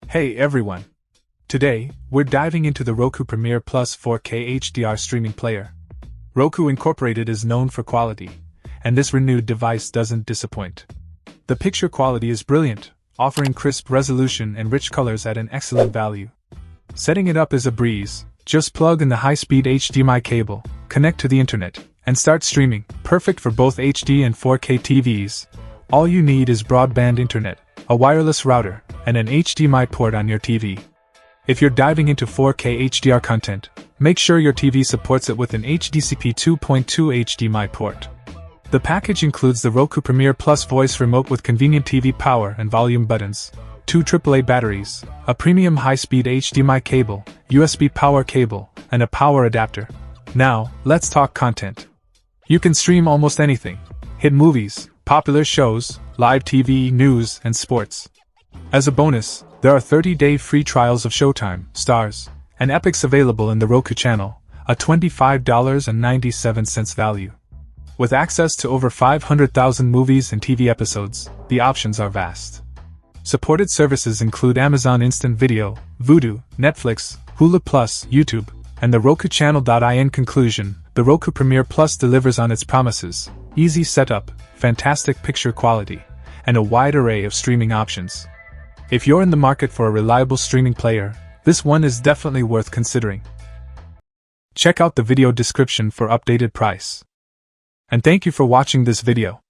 Hey everyone! Today, we're diving into the Roku Premiere Plus 4K HDR streaming player. Roku Incorporated is known for quality, and this renewed device doesn't disappoint. The picture quality is brilliant, offering crisp resolution and rich colors at an excellent value. Setting it up is a breeze. Just plug in the high-speed HDMI cable, connect to the internet, and start streaming, perfect for both HD and 4K TVs. All you need is broadband internet, a wireless router, and an HDMI port on your TV. If you're diving into 4K HDR content, make sure your TV supports it with an HDCP 2.2 HDMI port. The package includes the Roku Premiere Plus voice remote with convenient TV power and volume buttons, 2 AAA batteries, a premium high-speed HDMI cable, USB power cable, and a power adapter. Now, let's talk content. You can stream almost anything: hit movies, popular shows, live TV, news, and sports. As a bonus, there are 30-day free trials of Showtime, Stars, and Epix available in the Roku channel, a $25.97 value. With access to over 500,000 movies and TV episodes, the options are vast. Supported services include Amazon Instant Video, Vudu, Netflix, Hulu Plus, YouTube, and the Roku Channel. In conclusion, the Roku Premiere Plus delivers on its promises: easy setup, fantastic picture quality, and a wide array of streaming options. If you're in the market for a reliable streaming player, this one is definitely worth considering. Check out the video description for updated price. And thank you for watching this video.